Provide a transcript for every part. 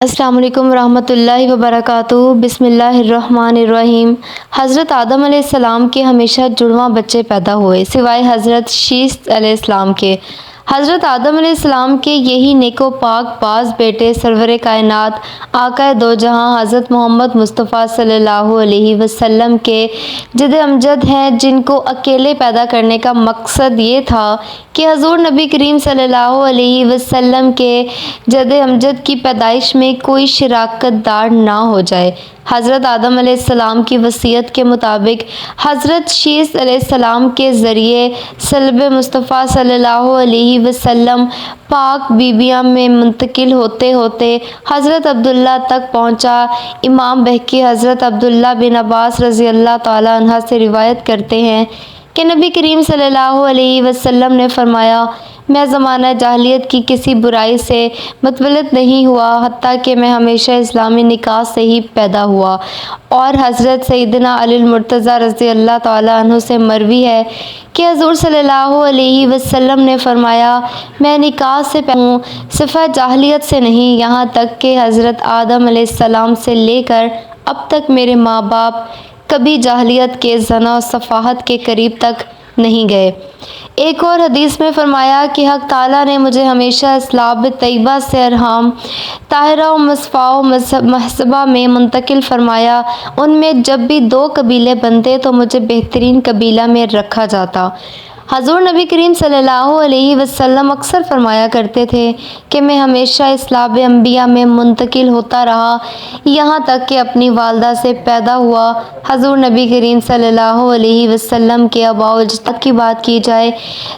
السلام علیکم ورحمۃ اللہ وبرکاتہ۔ بسم اللہ الرحمن الرحیم۔ حضرت آدم علیہ السلام کے ہمیشہ جڑواں بچے پیدا ہوئے سوائے حضرت شیث علیہ السلام کے۔ حضرت آدم علیہ السلام کے یہی نیک و پاک باز بیٹے سرور کائنات آقا دو جہاں حضرت محمد مصطفیٰ صلی اللہ علیہ وسلم کے جد امجد ہیں، جن کو اکیلے پیدا کرنے کا مقصد یہ تھا کہ حضور نبی کریم صلی اللہ علیہ وسلم کے جد امجد کی پیدائش میں کوئی شراکت دار نہ ہو جائے۔ حضرت آدم علیہ السلام کی وصیت کے مطابق حضرت شیث علیہ السلام کے ذریعے صلب مصطفیٰ صلی اللہ علیہ وسلم پاک بیبیاں میں منتقل ہوتے ہوتے حضرت عبداللہ تک پہنچا۔ امام بہقی حضرت عبداللہ بن عباس رضی اللہ تعالیٰ عنہ سے روایت کرتے ہیں کہ نبی کریم صلی اللہ علیہ وسلم نے فرمایا، میں زمانہ جاہلیت کی کسی برائی سے متولد نہیں ہوا حتیٰ کہ میں ہمیشہ اسلامی نکاح سے ہی پیدا ہوا۔ اور حضرت سیدنا علی المرتضیٰ رضی اللہ تعالیٰ عنہ سے مروی ہے کہ حضور صلی اللہ علیہ وسلم نے فرمایا، میں نکاح سے پیدا ہوں، صفہ جاہلیت سے نہیں، یہاں تک کہ حضرت آدم علیہ السلام سے لے کر اب تک میرے ماں باپ کبھی جاہلیت کے زنا و سفاہت کے قریب تک نہیں گئے۔ ایک اور حدیث میں فرمایا کہ حق تعالیٰ نے مجھے ہمیشہ اسلاب طیبہ سے ارحام طاہرہ و مصفاہ و محسبہ میں منتقل فرمایا۔ ان میں جب بھی دو قبیلے بنتے تو مجھے بہترین قبیلہ میں رکھا جاتا۔ حضور نبی کریم صلی اللہ علیہ وسلم اکثر فرمایا کرتے تھے کہ میں ہمیشہ اسلاب انبیاء میں منتقل ہوتا رہا یہاں تک کہ اپنی والدہ سے پیدا ہوا۔ حضور نبی کریم صلی اللہ علیہ وسلم کے آباء و اجداد کی بات کی جائے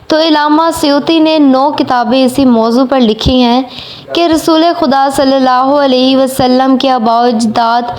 تو علامہ سیوطی نے 9 کتابیں اسی موضوع پر لکھی ہیں کہ رسول خدا صلی اللہ علیہ وسلم کے آباء و اجداد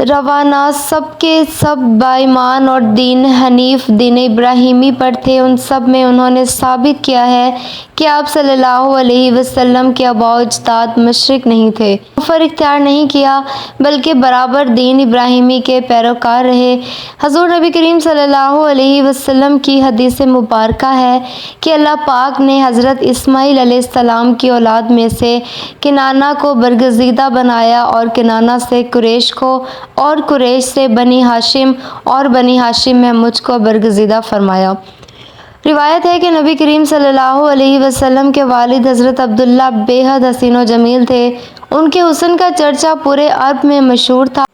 روانہ سب کے سب بائیمان اور دین حنیف دین ابراہیمی پر تھے۔ ان سب میں انہوں نے ثابت کیا ہے کہ آپ صلی اللہ علیہ وسلم کے آباء و اجداد مشرک نہیں تھے، کفر اختیار نہیں کیا، بلکہ برابر دین ابراہیمی کے پیروکار رہے۔ حضور نبی کریم صلی اللہ علیہ وسلم کی حدیث مبارکہ ہے کہ اللہ پاک نے حضرت اسماعیل علیہ السلام کی اولاد میں سے کنانہ کو برگزیدہ بنایا اور کنانہ سے قریش کو اور قریش سے بنی ہاشم اور بنی ہاشم میں مجھ کو برگزیدہ فرمایا۔ روایت ہے کہ نبی کریم صلی اللہ علیہ وسلم کے والد حضرت عبداللہ بے حد حسین و جمیل تھے۔ ان کے حسن کا چرچا پورے عرب میں مشہور تھا۔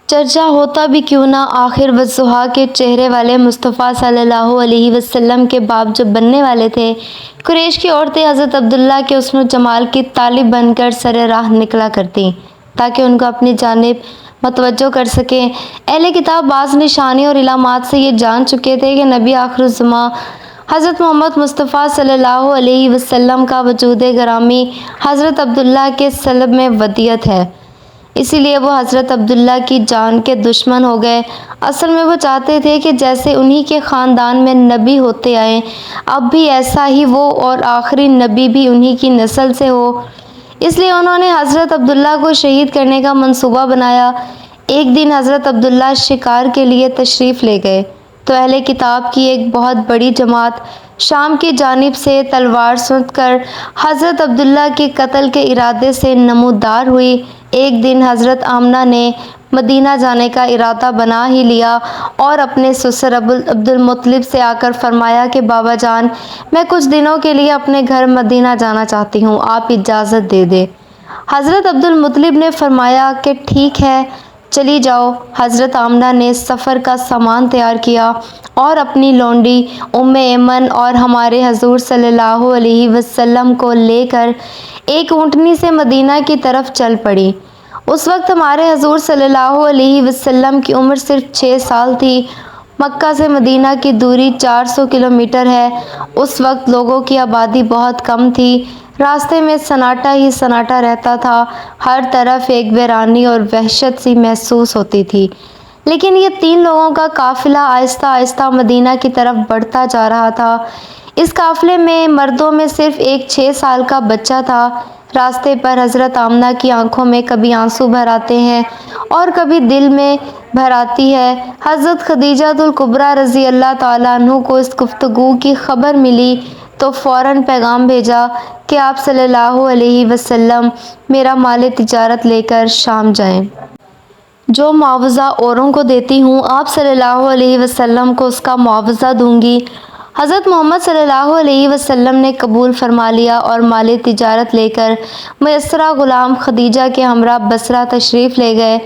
چرچا ہوتا بھی کیوں نہ، آخر والضحیٰ کے چہرے والے مصطفیٰ صلی اللہ علیہ وسلم کے باپ جب بننے والے تھے، قریش کی عورتیں حضرت عبداللہ کے حسن و جمال کی طالب بن کر سر راہ نکلا کرتیں تاکہ ان کو اپنی جانب متوجہ کر سکیں۔ اہل کتاب بعض نشانیوں اور علامات سے یہ جان چکے تھے کہ نبی آخر الزماں حضرت محمد مصطفیٰ صلی اللہ علیہ وسلم کا وجود گرامی حضرت عبداللہ کے صلب میں ودیعت ہے، اسی لیے وہ حضرت عبداللہ کی جان کے دشمن ہو گئے۔ اصل میں وہ چاہتے تھے کہ جیسے انہی کے خاندان میں نبی ہوتے آئے، اب بھی ایسا ہی وہ اور آخری نبی بھی انہی کی نسل سے ہو۔ اس لیے انہوں نے حضرت عبداللہ کو شہید کرنے کا منصوبہ بنایا۔ ایک دن حضرت عبداللہ شکار کے لیے تشریف لے گئے تو اہل کتاب کی ایک بہت بڑی جماعت شام کی جانب سے تلوار سونت کر حضرت عبداللہ کے قتل کے ارادے سے نمودار ہوئی۔ ایک دن حضرت آمنہ نے مدینہ جانے کا ارادہ بنا ہی لیا اور اپنے سسر عبد المطلب سے آ کر فرمایا کہ بابا جان، میں کچھ دنوں کے لیے اپنے گھر مدینہ جانا چاہتی ہوں، آپ اجازت دے دیں۔ حضرت عبد المطلب نے فرمایا کہ ٹھیک ہے، چلی جاؤ۔ حضرت آمنہ نے سفر کا سامان تیار کیا اور اپنی لونڈی ام ایمن اور ہمارے حضور صلی اللہ علیہ وسلم کو لے کر ایک اونٹنی سے مدینہ کی طرف چل پڑی۔ اس وقت ہمارے حضور صلی اللہ علیہ وسلم کی عمر صرف 6 سال تھی۔ مکہ سے مدینہ کی دوری 400 کلومیٹر ہے۔ اس وقت لوگوں کی آبادی بہت کم تھی، راستے میں سناٹا ہی سناٹا رہتا تھا، ہر طرف ایک ویرانی اور وحشت سی محسوس ہوتی تھی۔ لیکن یہ 3 لوگوں کا قافلہ آہستہ آہستہ مدینہ کی طرف بڑھتا جا رہا تھا۔ اس قافلے میں مردوں میں صرف ایک 6 سال کا بچہ تھا۔ راستے پر حضرت آمنہ کی آنکھوں میں کبھی آنسو بھر آتے ہیں اور کبھی دل میں بھر آتی ہے۔ حضرت خدیجہ الکبریٰ رضی اللہ تعالیٰ عنہ کو اس گفتگو کی خبر ملی تو فوراً پیغام بھیجا کہ آپ صلی اللہ علیہ وسلم میرا مال تجارت لے کر شام جائیں۔ جو معاوضہ اوروں کو دیتی ہوں، آپ صلی اللہ علیہ وسلم کو اس کا معاوضہ دوں گی۔ حضرت محمد صلی اللہ علیہ وسلم نے قبول فرما لیا اور مال تجارت لے کر میسرہ غلام خدیجہ کے ہمراہ بصرہ تشریف لے گئے۔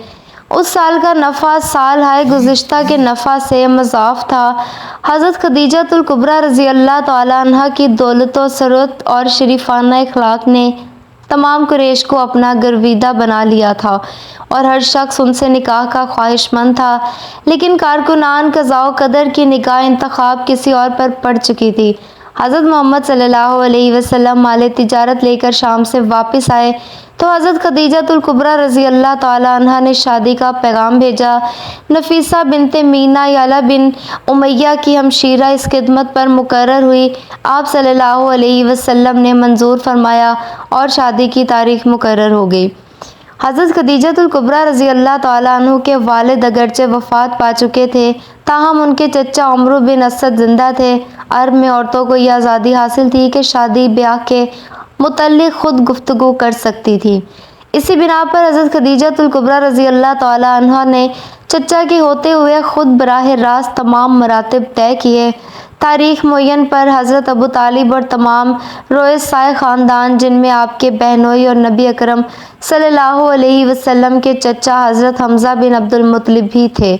اس سال کا نفع سال ہائے گزشتہ کے نفع سے مضاعف تھا۔ حضرت خدیجہ الکبریٰ رضی اللہ تعالیٰ عنہا کی دولت و ثروت اور شریفانہ اخلاق نے تمام قریش کو اپنا گرویدہ بنا لیا تھا اور ہر شخص ان سے نکاح کا خواہش مند تھا، لیکن کارکنان قضاء و قدر کی نگاہ انتخاب کسی اور پر پڑ چکی تھی۔ حضرت محمد صلی اللہ علیہ وسلم مال تجارت لے کر شام سے واپس آئے تو حضرت خدیجہ الکبریٰ رضی اللہ تعالیٰ عنہا نے شادی کا پیغام بھیجا۔ نفیسہ بنت مینا یعلا بن امیہ کی ہمشیرہ اس خدمت پر مقرر ہوئی۔ آپ صلی اللہ علیہ وسلم نے منظور فرمایا اور شادی کی تاریخ مقرر ہو گئی۔ حضرت خدیجہ الکبریٰ رضی اللہ تعالیٰ عنہ کے والد اگرچہ وفات پا چکے تھے، تاہم ان کے چچا عمرو بن اسد زندہ تھے۔ عرب میں عورتوں کو یہ آزادی حاصل تھی کہ شادی بیاہ کے متعلق خود گفتگو کر سکتی تھی۔ اسی بنا پر حضرت خدیجہ الکبریٰ رضی اللہ تعالیٰ عنہا نے چچا کے ہوتے ہوئے خود براہ راست تمام مراتب طے کیے۔ تاریخ معین پر حضرت ابو طالب اور تمام رؤسائے خاندان، جن میں آپ کے بہنوئی اور نبی اکرم صلی اللہ علیہ وسلم کے چچا حضرت حمزہ بن عبد المطلب بھی تھے۔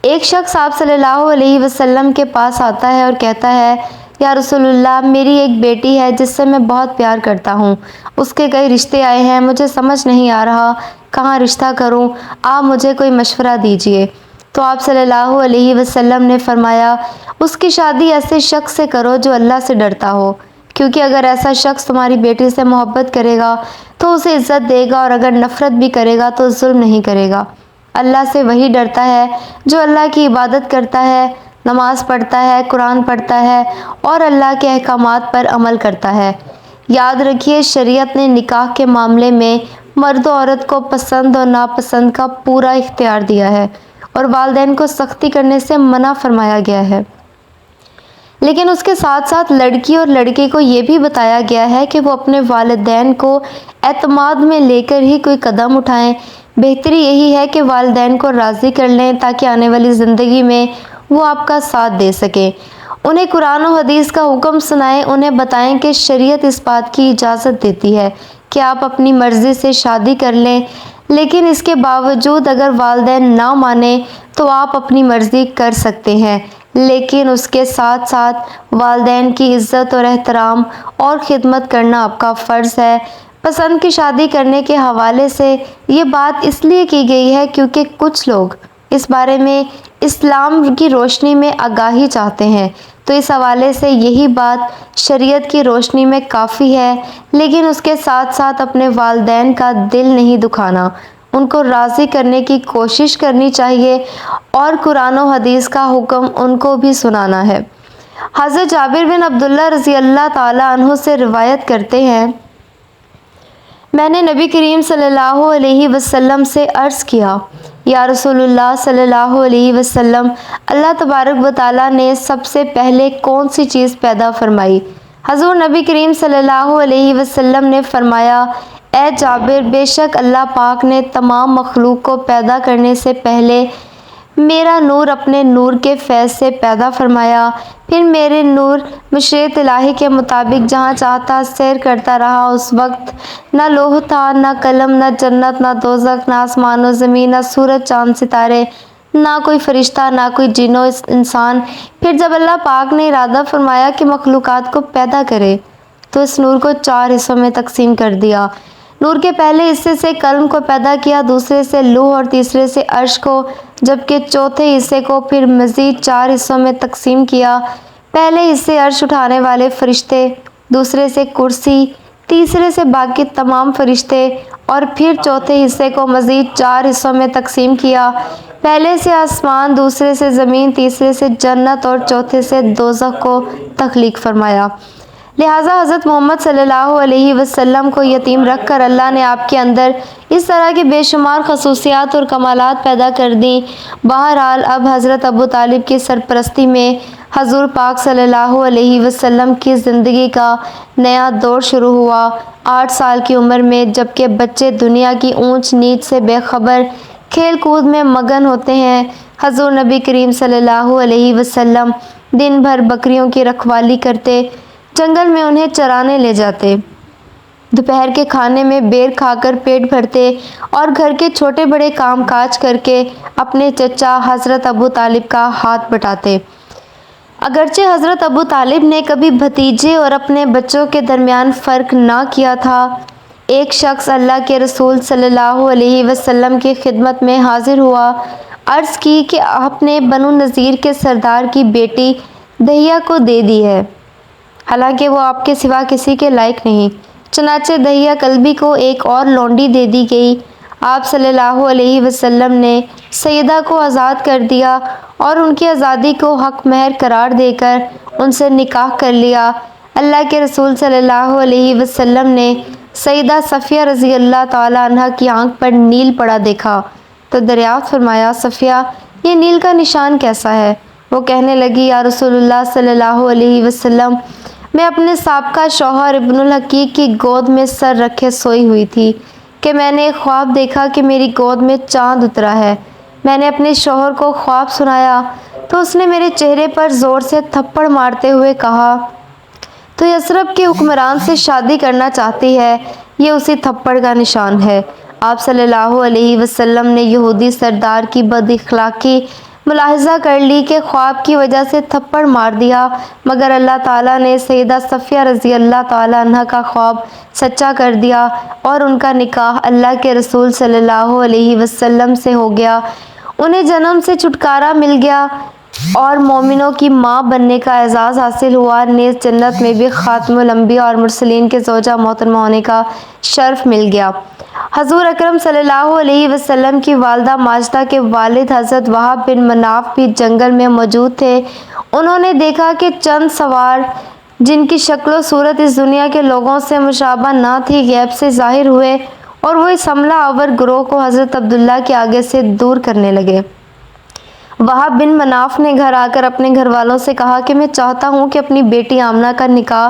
ایک شخص آپ صلی اللہ علیہ وسلم کے پاس آتا ہے اور کہتا ہے، یا رسول اللہ، میری ایک بیٹی ہے جس سے میں بہت پیار کرتا ہوں۔ اس کے کئی رشتے آئے ہیں، مجھے سمجھ نہیں آ رہا کہاں رشتہ کروں، آپ مجھے کوئی مشورہ دیجیے۔ تو آپ صلی اللہ علیہ وسلم نے فرمایا، اس کی شادی ایسے شخص سے کرو جو اللہ سے ڈرتا ہو، کیونکہ اگر ایسا شخص تمہاری بیٹی سے محبت کرے گا تو اسے عزت دے گا، اور اگر نفرت بھی کرے گا تو ظلم نہیں کرے گا۔ اللہ سے وہی ڈرتا ہے جو اللہ کی عبادت کرتا ہے، نماز پڑھتا ہے، قرآن پڑھتا ہے اور اللہ کے احکامات پر عمل کرتا ہے۔ یاد رکھیے، شریعت نے نکاح کے معاملے میں مرد و عورت کو پسند اور ناپسند کا پورا اختیار دیا ہے اور والدین کو سختی کرنے سے منع فرمایا گیا ہے، لیکن اس کے ساتھ ساتھ لڑکی اور لڑکے کو یہ بھی بتایا گیا ہے کہ وہ اپنے والدین کو اعتماد میں لے کر ہی کوئی قدم اٹھائیں۔ بہتری یہی ہے کہ والدین کو راضی کر لیں تاکہ آنے والی زندگی میں وہ آپ کا ساتھ دے سکیں۔ انہیں قرآن و حدیث کا حکم سنائیں، انہیں بتائیں کہ شریعت اس بات کی اجازت دیتی ہے کہ آپ اپنی مرضی سے شادی کر لیں، لیکن اس کے باوجود اگر والدین نہ مانیں تو آپ اپنی مرضی کر سکتے ہیں، لیکن اس کے ساتھ ساتھ والدین کی عزت اور احترام اور خدمت کرنا آپ کا فرض ہے۔ پسند کی شادی کرنے کے حوالے سے یہ بات اس لیے کی گئی ہے کیونکہ کچھ لوگ اس بارے میں اسلام کی روشنی میں آگاہی چاہتے ہیں، تو اس حوالے سے یہی بات شریعت کی روشنی میں کافی ہے، لیکن اس کے ساتھ ساتھ اپنے والدین کا دل نہیں دکھانا، ان کو راضی کرنے کی کوشش کرنی چاہیے اور قرآن و حدیث کا حکم ان کو بھی سنانا ہے۔ حضرت جابر بن عبداللہ رضی اللہ تعالیٰ عنہ سے روایت کرتے ہیں، میں نے نبی کریم صلی اللہ علیہ وسلم سے عرض کیا، یا رسول اللہ صلی اللہ علیہ وسلم، اللہ تبارک و تعالیٰ نے سب سے پہلے کون سی چیز پیدا فرمائی؟ حضور نبی کریم صلی اللہ علیہ وسلم نے فرمایا، اے جابر، بے شک اللہ پاک نے تمام مخلوق کو پیدا کرنے سے پہلے میرا نور اپنے نور کے فیض سے پیدا فرمایا، پھر میرے نور مشیت الہی کے مطابق جہاں چاہتا سیر کرتا رہا۔ اس وقت نہ لوح تھا، نہ قلم، نہ جنت، نہ دوزخ، نہ آسمان و زمین، نہ سورج چاند ستارے، نہ کوئی فرشتہ، نہ کوئی جن و انسان۔ پھر جب اللہ پاک نے ارادہ فرمایا کہ مخلوقات کو پیدا کرے تو اس نور کو 4 حصوں میں تقسیم کر دیا۔ نور کے پہلے حصے سے قلم کو پیدا کیا، دوسرے سے لوح اور تیسرے سے عرش کو، جبکہ چوتھے حصے کو پھر مزید 4 حصوں میں تقسیم کیا۔ پہلے حصے عرش اٹھانے والے فرشتے، دوسرے سے کرسی، تیسرے سے باقی تمام فرشتے، اور پھر چوتھے حصے کو مزید 4 حصوں میں تقسیم کیا۔ پہلے سے آسمان، دوسرے سے زمین، تیسرے سے جنت اور چوتھے سے دوزخ کو تخلیق فرمایا۔ لہٰذا حضرت محمد صلی اللہ علیہ وسلم کو یتیم رکھ کر اللہ نے آپ کے اندر اس طرح کے بے شمار خصوصیات اور کمالات پیدا کر دیں۔ بہرحال اب حضرت ابو طالب کی سرپرستی میں حضور پاک صلی اللہ علیہ وسلم کی زندگی کا نیا دور شروع ہوا۔ 8 سال کی عمر میں جبکہ بچے دنیا کی اونچ نیچ سے بے خبر کھیل کود میں مگن ہوتے ہیں، حضور نبی کریم صلی اللہ علیہ وسلم دن بھر بکریوں کی رکھوالی کرتے، جنگل میں انہیں چرانے لے جاتے، دوپہر کے کھانے میں بیر کھا کر پیٹ بھرتے اور گھر کے چھوٹے بڑے کام کاج کر کے اپنے چچا حضرت ابو طالب کا ہاتھ بٹاتے۔ اگرچہ حضرت ابو طالب نے کبھی بھتیجے اور اپنے بچوں کے درمیان فرق نہ کیا تھا۔ ایک شخص اللہ کے رسول صلی اللہ علیہ وسلم کی خدمت میں حاضر ہوا، عرض کی کہ آپ نے بنو نذیر کے سردار کی بیٹی دہیہ کو دے دی ہے، حالانکہ وہ آپ کے سوا کسی کے لائق نہیں۔ چنانچہ دہیہ کلبی کو ایک اور لونڈی دے دی گئی۔ آپ صلی اللہ علیہ وسلم نے سیدہ کو آزاد کر دیا اور ان کی آزادی کو حق مہر قرار دے کر ان سے نکاح کر لیا۔ اللہ کے رسول صلی اللہ علیہ وسلم نے سیدہ صفیہ رضی اللہ تعالیٰ عنہ کی آنکھ پر نیل پڑا دیکھا تو دریافت فرمایا، صفیہ، یہ نیل کا نشان کیسا ہے؟ وہ کہنے لگی، یا رسول اللہ صلی اللہ علیہ وسلم، میں اپنے سابقہ شوہر ابن الحقیق کی گود میں سر رکھے سوئی ہوئی تھی کہ میں نے ایک خواب دیکھا کہ میری گود میں چاند اترا ہے۔ میں نے اپنے شوہر کو خواب سنایا تو اس نے میرے چہرے پر زور سے تھپڑ مارتے ہوئے کہا، تو یثرب کے حکمران سے شادی کرنا چاہتی ہے، یہ اسی تھپڑ کا نشان ہے۔ آپ صلی اللہ علیہ وسلم نے یہودی سردار کی بد اخلاقی ملاحظہ کر لی کہ خواب کی وجہ سے تھپڑ مار دیا، مگر اللہ تعالیٰ نے سیدہ صفیہ رضی اللہ تعالیٰ عنہ کا خواب سچا کر دیا اور ان کا نکاح اللہ کے رسول صلی اللہ علیہ وسلم سے ہو گیا۔ انہیں جنم سے چھٹکارا مل گیا اور مومنوں کی ماں بننے کا اعزاز حاصل ہوا، نیز جنت میں بھی خاتم الانبیاء اور مرسلین کے زوجہ محترمہ ہونے کا شرف مل گیا۔ حضور اکرم صلی اللہ علیہ وسلم کی والدہ ماجدہ کے والد حضرت وہب بن مناف بھی جنگل میں موجود تھے۔ انہوں نے دیکھا کہ چند سوار جن کی شکل و صورت اس دنیا کے لوگوں سے مشابہ نہ تھی، غیب سے ظاہر ہوئے اور وہ اس حملہ آور گروہ کو حضرت عبداللہ کے آگے سے دور کرنے لگے۔ وہب بن مناف نے گھر آ کر اپنے گھر والوں سے کہا کہ میں چاہتا ہوں کہ اپنی بیٹی آمنہ کا نکاح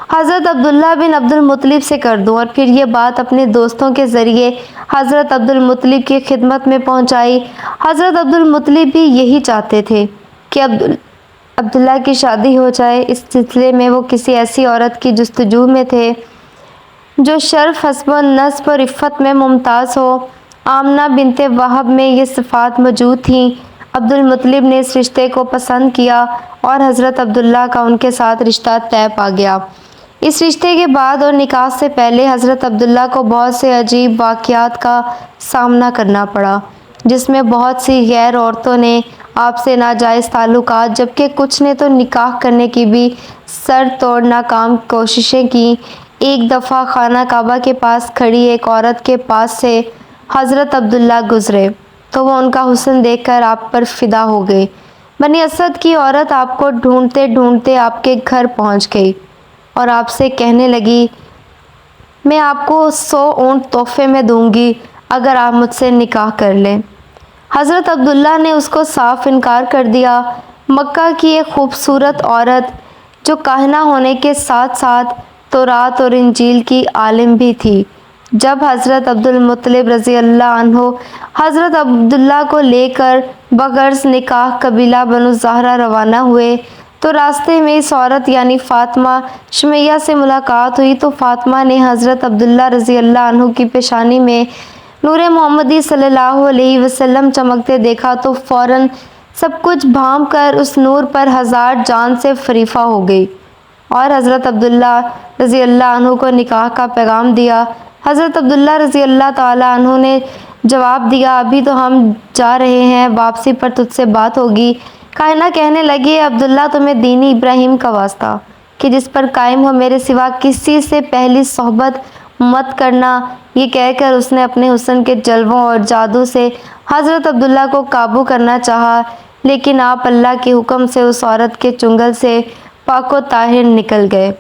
حضرت عبداللہ بن عبد المطلب سے کر دوں، اور پھر یہ بات اپنے دوستوں کے ذریعے حضرت عبد المطلب کی خدمت میں پہنچائی۔ حضرت عبد المطلب بھی یہی چاہتے تھے کہ عبداللہ کی شادی ہو جائے۔ اس سلسلے میں وہ کسی ایسی عورت کی جستجو میں تھے جو شرف، حسب و نسب اور عفت میں ممتاز ہو۔ آمنہ بنت وہب میں یہ صفات موجود تھیں۔ عبد المطلب نے اس رشتے کو پسند کیا اور حضرت عبداللہ کا ان کے ساتھ رشتہ طے پا گیا۔ اس رشتے کے بعد اور نکاح سے پہلے حضرت عبداللہ کو بہت سے عجیب واقعات کا سامنا کرنا پڑا، جس میں بہت سی غیر عورتوں نے آپ سے ناجائز تعلقات، جبکہ کچھ نے تو نکاح کرنے کی بھی سر توڑ ناکام کوششیں کیں۔ ایک دفعہ خانہ کعبہ کے پاس کھڑی ایک عورت کے پاس سے حضرت عبداللہ گزرے تو وہ ان کا حسن دیکھ کر آپ پر فدا ہو گئی۔ بنی اسد کی عورت آپ کو ڈھونڈتے ڈھونڈتے آپ کے گھر پہنچ گئی اور آپ سے کہنے لگی، میں آپ کو 100 اونٹ تحفے میں دوں گی اگر آپ مجھ سے نکاح کر لیں۔ حضرت عبداللہ نے اس کو صاف انکار کر دیا۔ مکہ کی ایک خوبصورت عورت جو کاہنہ ہونے کے ساتھ ساتھ تورات اور انجیل کی عالم بھی تھی، جب حضرت عبد المطلب رضی اللہ عنہ حضرت عبداللہ کو لے کر بغرض نکاح قبیلہ بنو زہرہ روانہ ہوئے تو راستے میں اس عورت یعنی فاطمہ شمیہ سے ملاقات ہوئی، تو فاطمہ نے حضرت عبداللہ رضی اللہ عنہ کی پیشانی میں نور محمدی صلی اللہ علیہ وسلم چمکتے دیکھا تو فوراً سب کچھ بھانپ کر اس نور پر ہزار جان سے فریفہ ہو گئی اور حضرت عبداللہ رضی اللہ عنہ کو نکاح کا پیغام دیا۔ حضرت عبداللہ رضی اللہ تعالیٰ عنہ نے جواب دیا، ابھی تو ہم جا رہے ہیں، واپسی پر تجھ سے بات ہوگی۔ کائنہ کہنے لگی، عبداللہ تمہیں دین ابراہیم کا واسطہ کہ جس پر قائم ہو، میرے سوا کسی سے پہلی صحبت مت کرنا۔ یہ کہہ کر اس نے اپنے حسن کے جلووں اور جادو سے حضرت عبداللہ کو قابو کرنا چاہا، لیکن آپ اللہ کے حکم سے اس عورت کے چنگل سے پاک و طاہر نکل گئے۔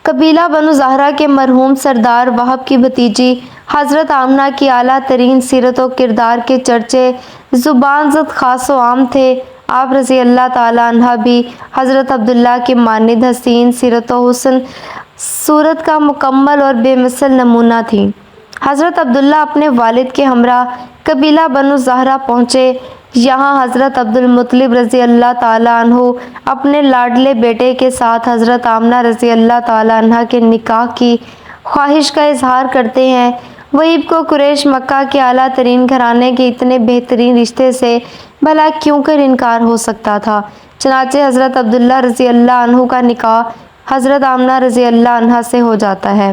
قبیلہ بنو زہرہ کے مرحوم سردار وہب کی بھتیجی حضرت آمنہ کی اعلیٰ ترین سیرت و کردار کے چرچے زبان زد خاص و عام تھے۔ آپ رضی اللہ تعالیٰ عنہ بھی حضرت عبداللہ کی مانند حسین سیرت و حسن صورت کا مکمل اور بے مثل نمونہ تھیں۔ حضرت عبداللہ اپنے والد کے ہمراہ قبیلہ بنو زہرہ پہنچے۔ یہاں حضرت عبدالمطلب رضی اللہ تعالیٰ عنہ اپنے لاڈلے بیٹے کے ساتھ حضرت آمنہ رضی اللہ تعالیٰ عنہ کے نکاح کی خواہش کا اظہار کرتے ہیں۔ وہیب کو قریش مکہ کے اعلیٰ ترین گھرانے کے اتنے بہترین رشتے سے بھلا کیوں کر انکار ہو سکتا تھا؟ چنانچہ حضرت عبداللہ رضی اللہ عنہ کا نکاح حضرت آمنہ رضی اللہ عنہ سے ہو جاتا ہے،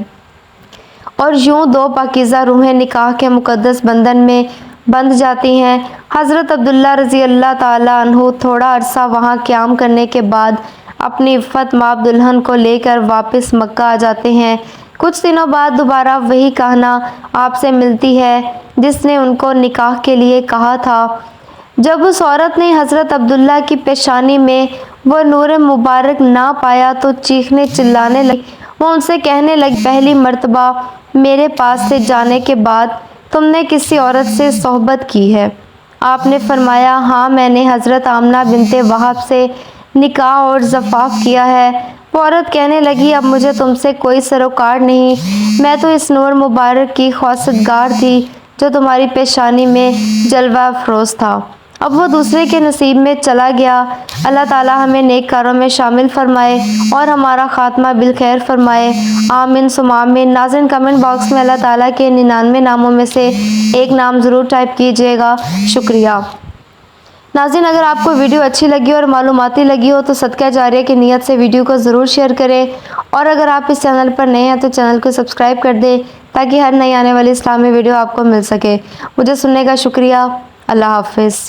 اور یوں دو پاکیزہ روحیں نکاح کے مقدس بندھن میں بندھ جاتی ہیں۔ حضرت عبداللہ رضی اللہ تعالیٰ عنہ تھوڑا عرصہ وہاں قیام کرنے کے بعد اپنی عفت مآب دلہن کو لے کر واپس مکہ آ جاتے ہیں۔ کچھ دنوں بعد دوبارہ وہی کہنا آپ سے ملتی ہے جس نے ان کو نکاح کے لیے کہا تھا۔ جب اس عورت نے حضرت عبداللہ کی پیشانی میں وہ نور مبارک نہ پایا تو چیخنے چلانے لگی۔ وہ ان سے کہنے لگی، پہلی مرتبہ میرے پاس سے جانے کے بعد تم نے کسی عورت سے صحبت کی ہے؟ آپ نے فرمایا، ہاں میں نے حضرت آمنہ بنت وہب سے نکاح اور زفاف کیا ہے۔ وہ عورت کہنے لگی، اب مجھے تم سے کوئی سروکار نہیں، میں تو اس نور مبارک کی خواستگار تھی جو تمہاری پیشانی میں جلوہ افروز تھا، اب وہ دوسرے کے نصیب میں چلا گیا۔ اللہ تعالیٰ ہمیں نیک کاروں میں شامل فرمائے اور ہمارا خاتمہ بالخیر فرمائے، آمین ثم آمین۔ ناظرین، کمنٹ باکس میں اللہ تعالیٰ کے 99 ناموں میں سے ایک نام ضرور ٹائپ کیجیے گا، شکریہ۔ ناظرین، اگر آپ کو ویڈیو اچھی لگی اور معلوماتی لگی ہو تو صدقہ جاریہ کی نیت سے ویڈیو کو ضرور شیئر کریں، اور اگر آپ اس چینل پر نئے ہیں تو چینل کو سبسکرائب کر دیں تاکہ ہر نئی آنے والی اسلامی ویڈیو آپ کو مل سکے۔ مجھے سننے کا شکریہ۔ اللہ حافظ۔